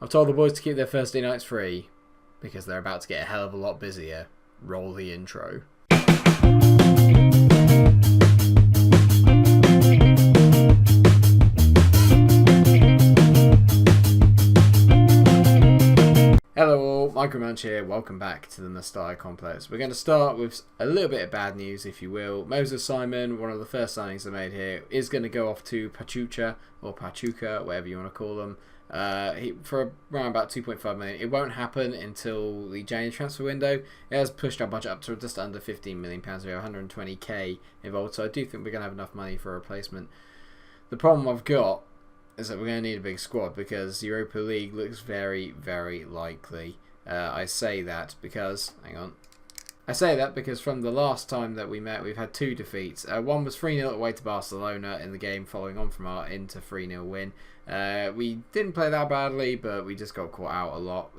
I've told the boys to keep their Thursday nights free because they're about to get a hell of a lot busier. Roll the intro. Hello all, MikeRo Munch here, welcome back to the Mestalla Complex. We're going to start with a little bit of bad news, if you will. Moses Simon, one of the first signings I made here, is going to go off to Pachuca, or Pachuca, whatever you want to call them, for around about 2.5 million. It won't happen until the January transfer window. It has pushed our budget up to just under £15 million. We have 120k involved, so I do think we're going to have enough money for a replacement. The problem I've got is that we're going to need a big squad because Europa League looks very, very likely. I say that because from the last time that we met, we've had two defeats. One was 3-0 away to Barcelona in the game following on from our Inter 3-0 win. We didn't play that badly, but we just got caught out a lot.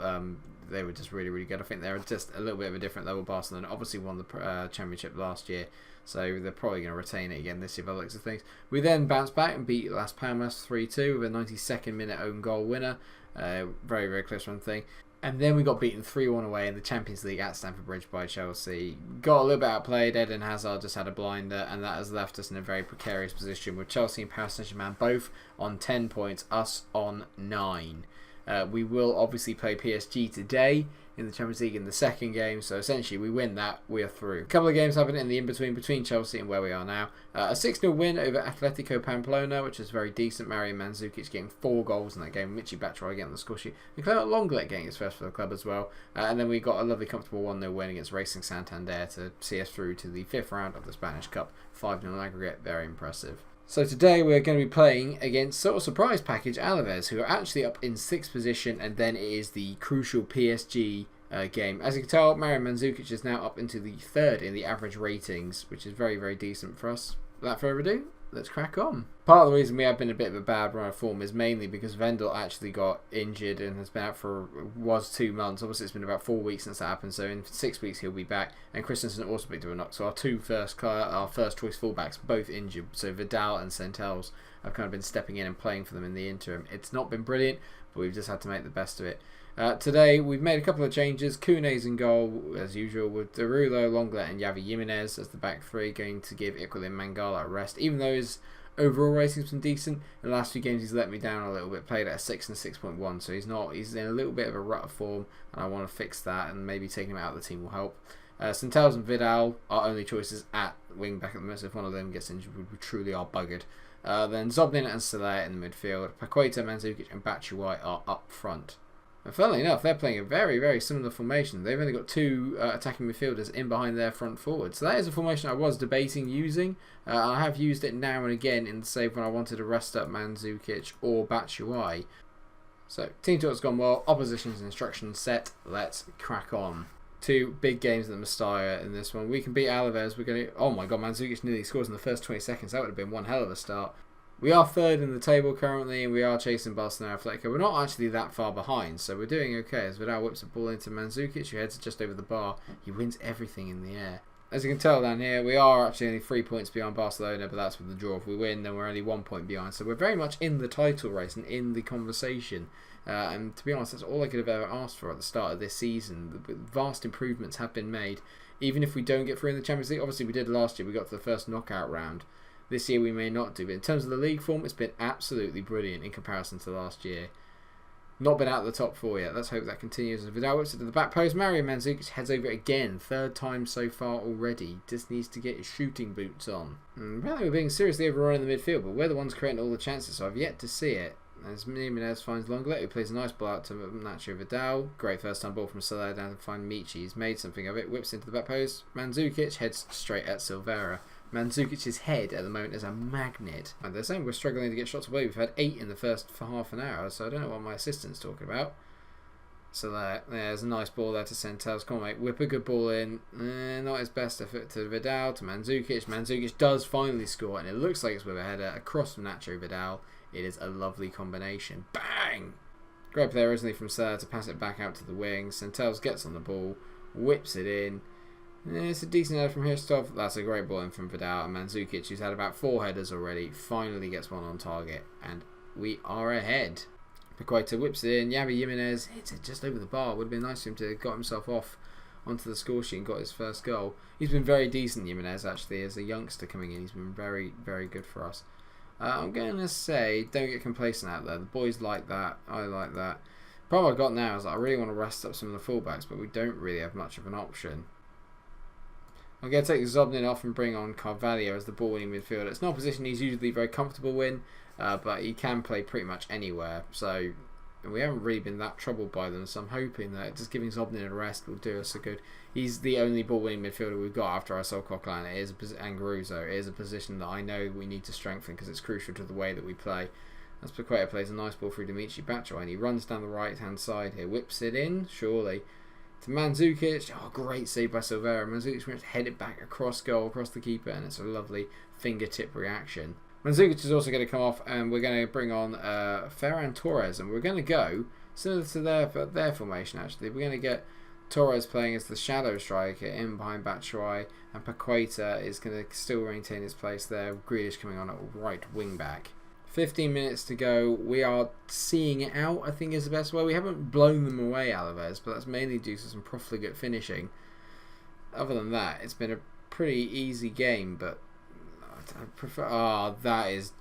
They were just really, really good. I think they're just a little bit of a different level. Barcelona obviously won the championship last year, so they're probably going to retain it again this year by the looks of things. We then bounced back and beat Las Palmas 3-2 with a 92nd minute own goal winner. Very, very close one thing. And then we got beaten 3-1 away in the Champions League at Stamford Bridge by Chelsea. Got a little bit outplayed. Eden Hazard just had a blinder, and that has left us in a very precarious position with Chelsea and Paris Saint-Germain both on 10 points, us on 9. We will obviously play PSG today in the Champions League in the second game, so essentially we win that, we are through. A couple of games happened in the in-between between Chelsea and where we are now. A 6-0 win over Atletico Pamplona, which is very decent. Mario Mandzukic getting 4 goals in that game. Michy Batshuayi getting the score sheet. And Clement Lenglet getting his first for the club as well. And then we got a lovely comfortable 1-0 win against Racing Santander to see us through to the 5th round of the Spanish Cup. 5-0 aggregate, very impressive. So today we're going to be playing against sort of surprise package Alaves, who are actually up in 6th position, and then it is the crucial PSG game. As you can tell, Mario Mandzukic is now up into the 3rd in the average ratings, which is very, very decent for us. Without further ado, let's crack on. Part of the reason we have been a bit of a bad run of form is mainly because Vendel actually got injured and has been out for 2 months. Obviously it's been about 4 weeks since that happened, so in 6 weeks he'll be back. And Christensen also picked up a knock, so our first choice fullbacks both injured. So Vidal and Centelles have kind of been stepping in and playing for them in the interim. It's not been brilliant, but we've just had to make the best of it. Today we've made a couple of changes. Kune's in goal as usual with Derulo, Lenglet and Javi Jimenez as the back three, going to give Iquilin Mangala a rest. Even though his overall rating's been decent, in the last few games he's let me down a little bit. Played at a 6 and a 6.1, so he's in a little bit of a rut of form, and I want to fix that, and maybe taking him out of the team will help. Centelles and Vidal are only choices at wing back at the moment, so if one of them gets injured we truly are buggered. Then Zobnin and Soler in the midfield. Paqueta, Mandzukic and Batshuayi are up front. And funnily enough, they're playing a very, very similar formation. They've only got 2 attacking midfielders in behind their front forward. So that is a formation I was debating using. I have used it now and again in the save when I wanted to rest up Mandzukic or Batshuayi. So, team talk's gone well. Opposition's instructions set. Let's crack on. 2 big games in the Mestalla in this one. We can beat Alaves. We're going to... Oh my god, Mandzukic nearly scores in the first 20 seconds. That would have been one hell of a start. We are 3rd in the table currently, and we are chasing Barcelona Atletico. We're not actually that far behind, so we're doing okay. As Vidal whips the ball into Mandzukic, who heads just over the bar. He wins everything in the air. As you can tell down here, we are actually only 3 points behind Barcelona, but that's with the draw. If we win, then we're only 1 point behind. So we're very much in the title race and in the conversation. And to be honest, that's all I could have ever asked for at the start of this season. Vast improvements have been made. Even if we don't get through in the Champions League, obviously we did last year. We got to the first knockout round. This year we may not do, but in terms of the league form, it's been absolutely brilliant in comparison to last year. Not been out of the top 4 yet. Let's hope that continues. As Vidal whips it to the back post, Mario Mandzukic heads over again. 3rd time so far already. Just needs to get his shooting boots on. Apparently we're being seriously overrun in the midfield, but we're the ones creating all the chances, so I've yet to see it. As Jimenez finds Lenglet, who plays a nice ball out to Nacho Vidal. Great first time ball from Soler down to find Michy. He's made something of it. Whips into the back post. Mandzukic heads straight at Silveira. Mandzukic's head at the moment is a magnet. And they're saying we're struggling to get shots away. We've had 8 in the first for half an hour, so I don't know what my assistant's talking about. So there's a nice ball there to Centelles. Come on, mate. Whip a good ball in. Not his best effort to Vidal, to Mandzukic. Mandzukic does finally score, and it looks like it's with a header across from Nacho Vidal. It is a lovely combination. Bang! Great play originally from Soler to pass it back out to the wing. Centelles gets on the ball, whips it in. It's a decent header from Hirstov. That's a great ball in from Vidal. And Mandzukic, who's had about 4 headers already, finally gets one on target. And we are ahead. Paqueta whips it in. Yavi Jimenez hits it just over the bar. Would have been nice for him to have got himself off onto the score sheet and got his first goal. He's been very decent, Jimenez, actually, as a youngster coming in. He's been very, very good for us. I'm going to say, don't get complacent out there. The boys like that. I like that. The problem I've got now is that I really want to rest up some of the fullbacks, but we don't really have much of an option. I'm going to take Zobnin off and bring on Carvalho as the ball-winning midfielder. It's not a position he's usually very comfortable in, but he can play pretty much anywhere. So we haven't really been that troubled by them, so I'm hoping that just giving Zobnin a rest will do us a good. He's the only ball-winning midfielder we've got after I sold Coquelin. It is and Caruso. It is a position that I know we need to strengthen because it's crucial to the way that we play. As Paqueta plays a nice ball through Dimitri Batshuayi, and he runs down the right-hand side here, whips it in, surely, to Mandzukic. Oh, great save by Silvera. Mandzukic went to head it back across goal, across the keeper, and it's a lovely fingertip reaction. Mandzukic is also going to come off, and we're going to bring on Ferran Torres, and we're going to go similar to their formation. Actually, we're going to get Torres playing as the shadow striker in behind Batshuayi, and Paqueta is going to still maintain his place there. Grealish coming on at right wing back. 15 minutes to go. We are seeing it out, I think is the best way. We haven't blown them away, Alaves, but that's mainly due to some profligate finishing. Other than that, it's been a pretty easy game, but I prefer... that is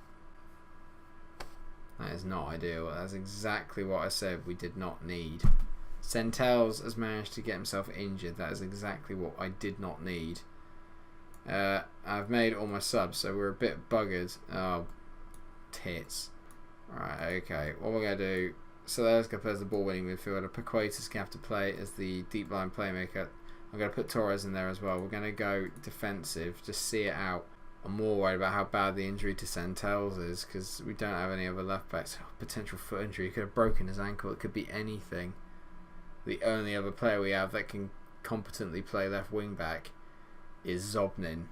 not ideal. That's exactly what I said we did not need. Centelles has managed to get himself injured. That is exactly what I did not need. I've made all my subs, so we're a bit buggered. Oh, tits. Right, okay. What we're going to do... So there's going to play as the ball-winning midfielder. Paqueta's going to have to play as the deep-line playmaker. I'm going to put Torres in there as well. We're going to go defensive. Just see it out. I'm more worried about how bad the injury to Centelles is because we don't have any other left-backs. Potential foot injury. He could have broken his ankle. It could be anything. The only other player we have that can competently play left wing-back is Zobnin.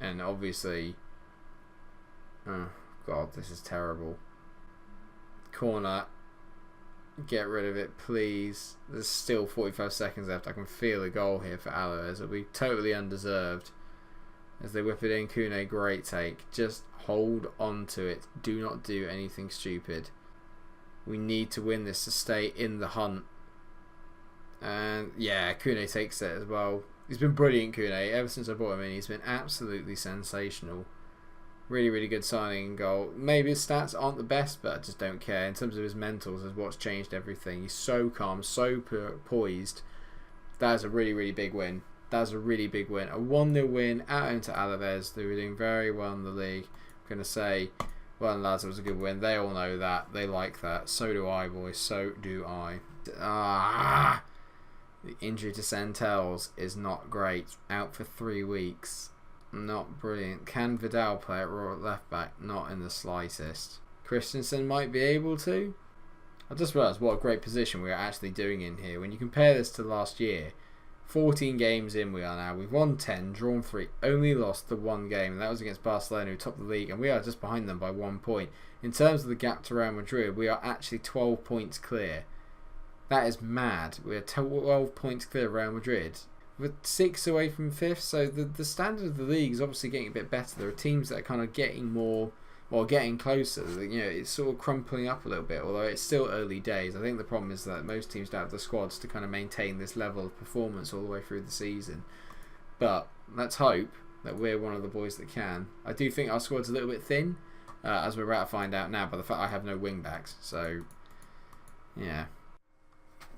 And obviously... Oh, God, this is terrible. Corner. Get rid of it, please. There's still 45 seconds left. I can feel a goal here for Alaves. It'll be totally undeserved. As they whip it in, Kune, great take. Just hold on to it. Do not do anything stupid. We need to win this to stay in the hunt. And yeah, Kune takes it as well. He's been brilliant, Kune. Ever since I brought him in, he's been absolutely sensational. Really, really good signing and goal. Maybe his stats aren't the best, but I just don't care. In terms of his mentals, is what's changed everything. He's so calm, so poised. That is a really, really big win. That's a really big win. A 1-0 win out into Alaves. They were doing very well in the league. I'm going to say, well, lads, it was a good win. They all know that. They like that. So do I, boys. So do I. The injury to Centelles is not great. Out for 3 weeks. Not brilliant. Can Vidal play at left back? Not in the slightest. Christensen might be able to. I just realised what a great position we are actually doing in here. When you compare this to last year, 14 games in we are now. We've won 10, drawn 3, only lost the 1 game, and that was against Barcelona, who topped the league, and we are just behind them by 1 point. In terms of the gap to Real Madrid, we are actually 12 points clear. That is mad. We are 12 points clear of Real Madrid. We're 6 away from 5th, so the standard of the league is obviously getting a bit better. There are teams that are kind of getting more, or getting closer. You know, it's sort of crumpling up a little bit, although it's still early days. I think the problem is that most teams don't have the squads to kind of maintain this level of performance all the way through the season. But let's hope that we're one of the boys that can. I do think our squad's a little bit thin, as we're about to find out now, by the fact I have no wing backs. So, yeah.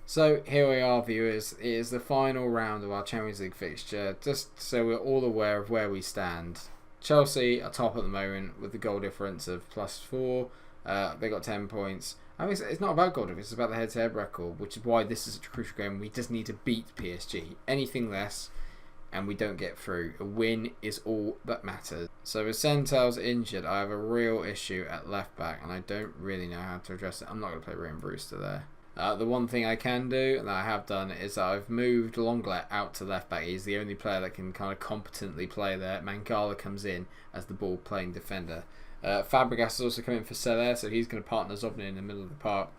So here we are, viewers. It is the final round of our Champions League fixture, just so we're all aware of where we stand. Chelsea are top at the moment with the goal difference of +4. They got 10 points. I mean, it's not about goal difference, it's about the head-to-head record, which is why this is such a crucial game. We just need to beat PSG. Anything less, and we don't get through. A win is all that matters. So with Centelles injured, I have a real issue at left-back, and I don't really know how to address it. I'm not going to play Ryan Brewster there. The one thing I can do, and that I have done, is that I've moved Lenglet out to left back. He's the only player that can kind of competently play there. Mangala comes in as the ball-playing defender. Fabregas has also come in for Soler, so he's going to partner Zobnin in the middle of the park.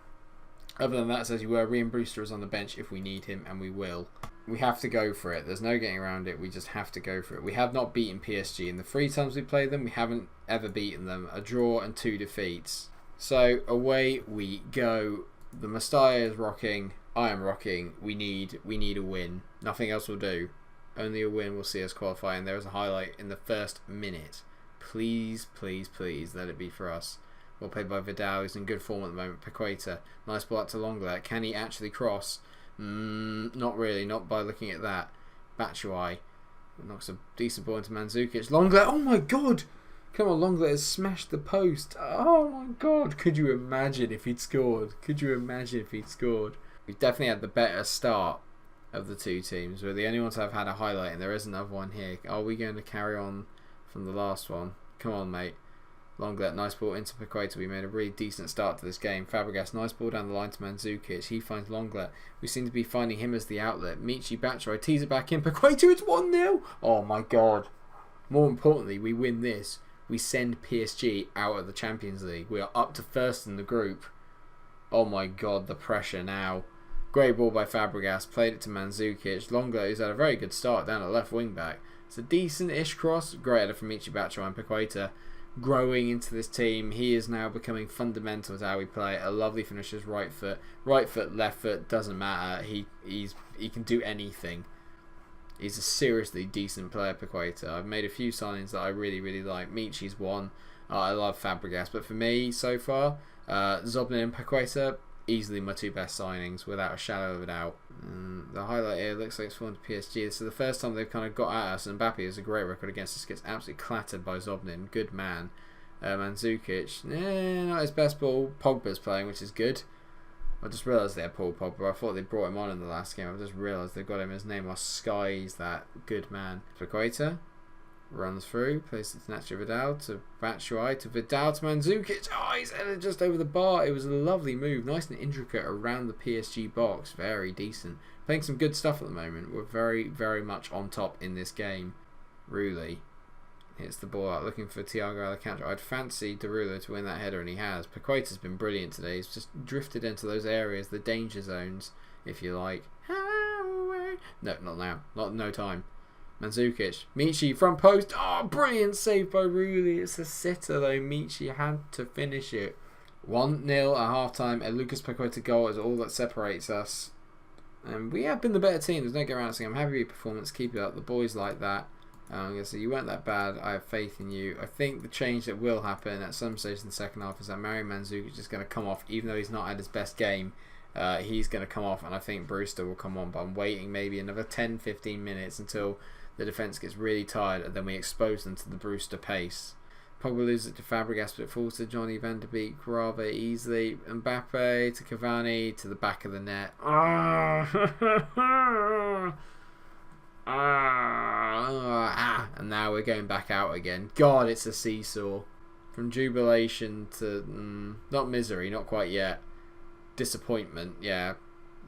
Other than that, as you were, Ryan Brewster is on the bench if we need him, and we will. We have to go for it. There's no getting around it. We just have to go for it. We have not beaten PSG. In the 3 times we played them, we haven't ever beaten them. A draw and 2 defeats. So away we go. The Mestalla is rocking. I am rocking. We need a win. Nothing else will do. Only a win will see us qualify. And there is a highlight in the first minute. Please, please, please let it be for us. Well played by Vidal. He's in good form at the moment. Paqueta. Nice ball out to Lenglet. Can he actually cross? Not really. Not by looking at that. Batshuayi knocks a decent ball into Mandzukic. Lenglet. Oh my god! Come on, Lenglet has smashed the post. Oh my god. Could you imagine if he'd scored? Could you imagine if he'd scored? We've definitely had the better start of the two teams. We're the only ones that have had a highlight, and there is another one here. Are we going to carry on from the last one? Come on, mate. Lenglet, nice ball into Paqueta. We made a really decent start to this game. Fabregas, nice ball down the line to Mandzukic. He finds Lenglet. We seem to be finding him as the outlet. Michi Batshuayi tees it back in. Paqueta, it's 1-0. Oh my god. More importantly, we win this. We send PSG out of the Champions League. We are up to first in the group. Oh my god, the pressure now. Great ball by Fabregas. Played it to Mandzukic. Lenglet, who's had a very good start down at left wing back. It's a decent-ish cross. Great header from Michi Batshuayi and Paqueta. Growing into this team, he is now becoming fundamental to how we play. A lovely finish is right foot, left foot, doesn't matter. He can do anything. He's a seriously decent player, Paqueta. I've made a few signings that I really like. Michi's one. I love Fabregas, but for me so far, Zobnin and Paqueta, easily my two best signings without a shadow of a doubt. The highlight here looks like it's fallen to PSG. This is the first time they've kind of got at us, and Mbappe has a great record against us. Gets absolutely clattered by Zobnin. Good man. Mandzukic, not his best ball. Pogba's playing, which is good. I just realised they had Paul Pogba. I thought they brought him on in the last game. I just realised they've got him. His name was Skies, that good man. Paqueta runs through, plays it to Nacho Vidal, to Batshuayi, to Vidal, to Mandzukic. Oh, he's headed just over the bar. It was a lovely move. Nice and intricate around the PSG box. Very decent. Playing some good stuff at the moment. We're very much on top in this game. Rulli hits the ball out, looking for Thiago Alcantara. I'd fancy Derulo to win that header, and he has. Paqueta's been brilliant today. He's just drifted into those areas, the danger zones, if you like. No, not now. No time. Mandzukic. Michi, front post. Oh, brilliant save by Rulli. It's a sitter, though. Michi had to finish it. 1-0 at half-time. A Lucas Paqueta goal is all that separates us. And we have been the better team. There's no getting around saying I'm happy with your performance. Keep it up. The boys like that. I'm going to say you weren't that bad. I have faith in you. I think the change that will happen at some stage in the second half is that Mario Mandzukic is going to come off, even though he's not had his best game. He's going to come off, and I think Brewster will come on. But I'm waiting maybe another 10-15 minutes until the defence gets really tired, and then we expose them to the Brewster pace. Pogba loses it to Fabregas, but it falls to Johnny Van Der Beek rather easily. Mbappe to Cavani to the back of the net. And now we're going back out again. God, it's a seesaw. From jubilation to not misery, not quite yet. Disappointment, yeah.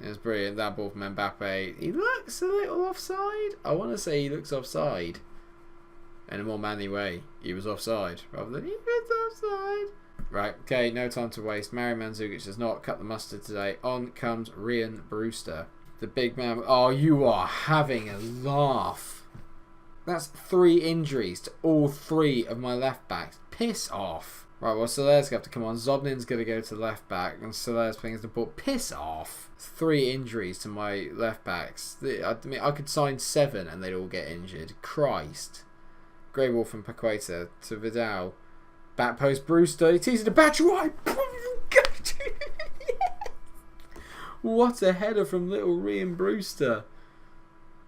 It was brilliant. That ball from Mbappe. He looks a little offside. I want to say he looks offside. In a more manly way. He was offside rather than he was offside. Right, okay, no time to waste. Mario Mandzukic does not cut the mustard today. On comes Ryan Brewster. The big man. Oh, you are having a laugh. That's 3 injuries to all 3 of my left backs. Piss off. Right, well, Soler's going to have to come on. Zobnin's going to go to left back, and Soler's playing as the ball. Piss off. 3 injuries to my left backs. I mean, I could sign 7 and they'd all get injured. Christ. Great ball from Paqueta to Vidal. Back post Brewster. He teases to Batshuayi. What a header from little Ryan Brewster.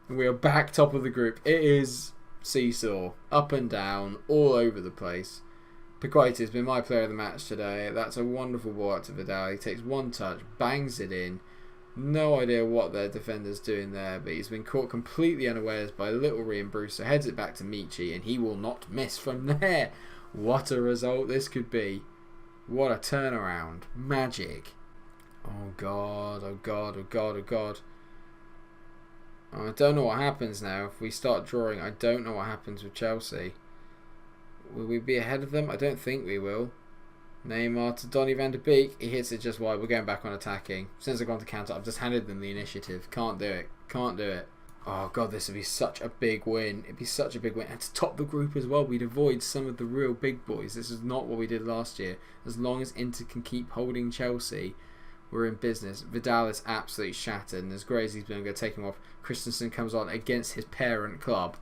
We are back top of the group. It is seesaw. Up and down. All over the place. Paqueta has been my player of the match today. That's a wonderful ball out to Vidal. He takes one touch, bangs it in. No idea what their defender's doing there, but he's been caught completely unawares by little Ryan Brewster. Heads it back to Michi, and he will not miss from there. What a result this could be. What a turnaround. Magic. Oh God, oh God, oh God, oh God. I don't know what happens now. If we start drawing, I don't know what happens with Chelsea. Will we be ahead of them? I don't think we will. Neymar to Donny van der Beek. He hits it just wide. We're going back on attacking. Since I've gone to counter, I've just handed them the initiative. Can't do it. Can't do it. Oh god, this would be such a big win. It'd be such a big win. And to top the group as well, we'd avoid some of the real big boys. This is not what we did last year. As long as Inter can keep holding Chelsea, we're in business. Vidal is absolutely shattered, and as great as he's been, I'm going to take him off. Christensen comes on against his parent club.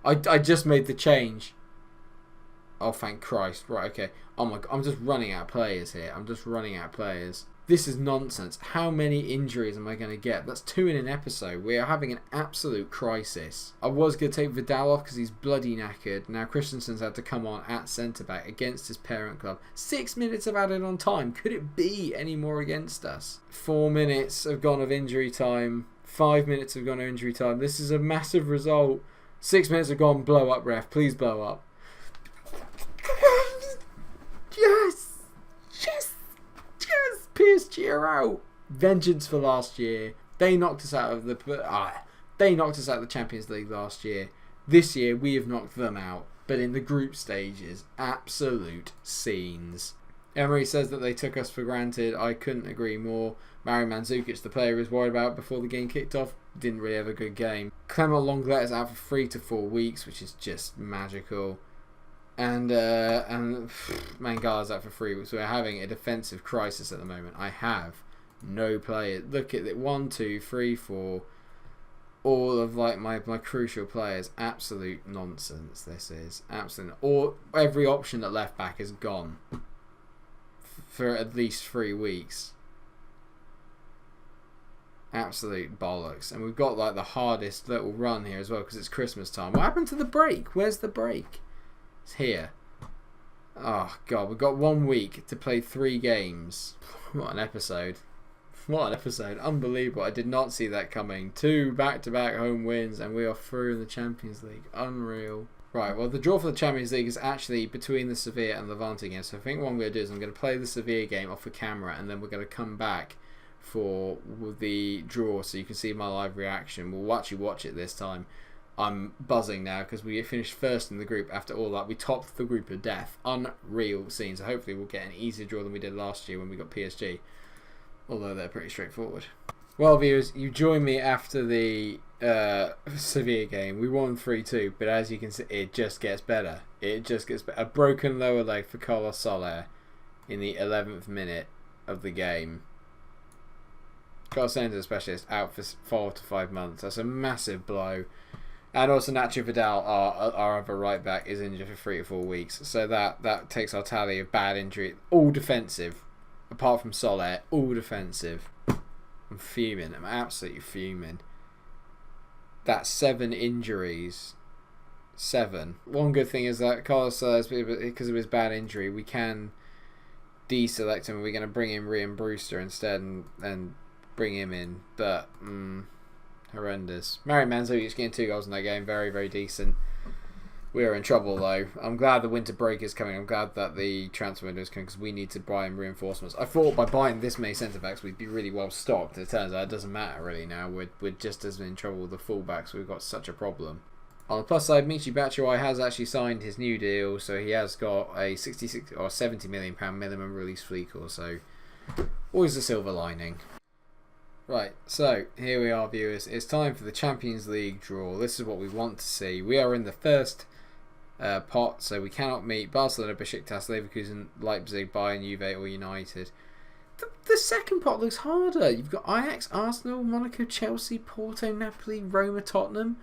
I just made the change. Oh, thank Christ. Right, okay. Oh my god, I'm just running out of players here. I'm just running out of players. This is nonsense. How many injuries am I going to get? That's 2 in an episode. We are having an absolute crisis. I was going to take Vidal off because he's bloody knackered. Now Christensen's had to come on at centre-back against his parent club. 6 minutes of added on time. Could it be any more against us? 4 minutes have gone of injury time. 5 minutes have gone of injury time. This is a massive result. 6 minutes have gone. Blow up, ref. Please blow up. Yes! Yes! Yes! PSG are out. Vengeance for last year. They knocked us out of the Champions League last year. This year we have knocked them out. But in the group stages, absolute scenes. Emery says that they took us for granted. I couldn't agree more. Mario Mandzukic, the player he was worried about before the game kicked off, didn't really have a good game. Clement Lenglet is out for 3 to 4 weeks, which is just magical. And Mangala's out for 3 weeks. We're having a defensive crisis at the moment. I have no players. Look at it. 1, 2, 3, 4. All of like my crucial players. Absolute nonsense. This is absolute. Or every option at left back is gone for at least 3 weeks. Absolute bollocks. And we've got like the hardest little run here as well because it's Christmas time. What happened to the break? Where's the break? It's here. Oh god, we've got 1 week to play 3 games. What an episode. What an episode. Unbelievable. I did not see that coming. 2 back-to-back home wins and we are through in the Champions League. Unreal. Right, well the draw for the Champions League is actually between the Sevilla and Levante game. So I think what I'm going to do is I'm going to play the Sevilla game off the camera and then we're going to come back for the draw so you can see my live reaction. We'll actually watch it this time. I'm buzzing now because we finished first in the group after all that. We topped the group of death. Unreal scene. So hopefully we'll get an easier draw than we did last year when we got PSG. Although they're pretty straightforward. Well, viewers, you joined me after the Sevilla game. We won 3-2, but as you can see, it just gets better. It just gets better. A broken lower leg for Carlos Soler in the 11th minute of the game. Carlos Soler, specialist, out for 4 to 5 months. That's a massive blow. And also Nacho Vidal, our other right back, is injured for 3 to 4 weeks. So that takes our tally of bad injury. All defensive. Apart from Soler, all defensive. I'm fuming. I'm absolutely fuming. That's 7 injuries. 7. One good thing is that Carlos Soler, because of his bad injury, we can deselect him. We're going to bring in Ryan Brewster instead and bring him in. But... horrendous. Mario Mandzukic getting 2 goals in that game. Very, very decent. We are in trouble though. I'm glad the winter break is coming. I'm glad that the transfer window is coming because we need to buy in reinforcements. I thought by buying this many centre backs we'd be really well stocked. It turns out it doesn't matter really now. We're just as in trouble with the fullbacks. We've got such a problem. On the plus side, Michy Batshuayi has actually signed his new deal, so he has got a 66 or 70 million pound minimum release fee clause. So always a silver lining. Right, so here we are, viewers. It's time for the Champions League draw. This is what we want to see. We are in the first pot, so we cannot meet Barcelona, Besiktas, Leverkusen, Leipzig, Bayern, Juve or United. The second pot looks harder. You've got Ajax, Arsenal, Monaco, Chelsea, Porto, Napoli, Roma, Tottenham.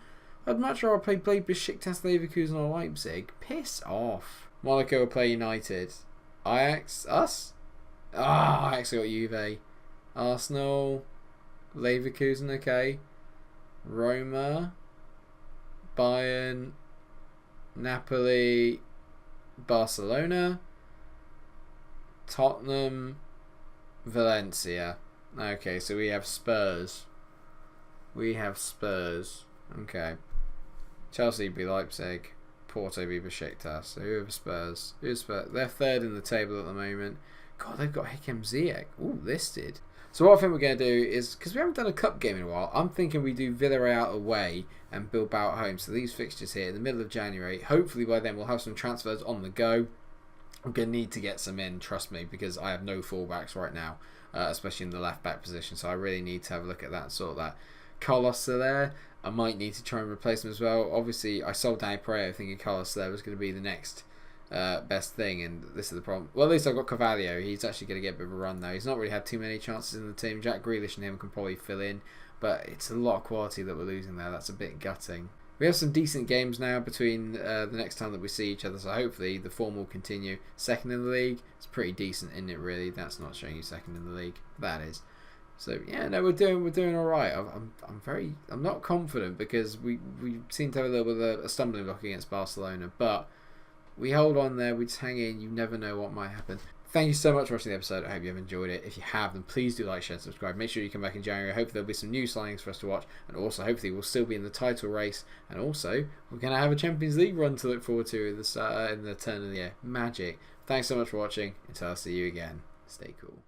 I'd much rather play Besiktas, Leverkusen or Leipzig. Piss off. Monaco will play United. Ajax, us? Ajax got Juve. Arsenal... Leverkusen, okay. Roma, Bayern, Napoli, Barcelona, Tottenham, Valencia. Okay, so we have Spurs. Okay. Chelsea be Leipzig, Porto be Besiktas. So who have Spurs? They're third in the table at the moment. God, they've got Hakim Ziyech. Ooh, listed. So what I think we're going to do is, because we haven't done a cup game in a while, I'm thinking we do Villarreal away and Bilbao at home. So these fixtures here in the middle of January. Hopefully by then we'll have some transfers on the go. I'm going to need to get some in, trust me, because I have no fullbacks right now, especially in the left back position. So I really need to have a look at that and sort that. Carlos there, I might need to try and replace him as well. Obviously, I sold Danny Pereira thinking Carlos there was going to be the next best thing, and this is the problem. Well, at least I've got Carvalho. He's actually going to get a bit of a run though. He's not really had too many chances in the team. Jack Grealish and him can probably fill in, but it's a lot of quality that we're losing there. That's a bit gutting. We have some decent games now between the next time that we see each other, so hopefully the form will continue. Second in the league, it's pretty decent, isn't it? Really, that's not showing you second in the league. That is. So yeah, no, we're doing all right. I'm not confident because we seem to have a little bit of a stumbling block against Barcelona, but we hold on there. We just hang in. You never know what might happen. Thank you so much for watching the episode. I hope you have enjoyed it. If you have, then please do like, share, and subscribe. Make sure you come back in January. Hopefully there'll be some new signings for us to watch, and also hopefully we'll still be in the title race. And also we're going to have a Champions League run to look forward to in the turn of the year. Magic. Thanks so much for watching. Until I see you again. Stay cool.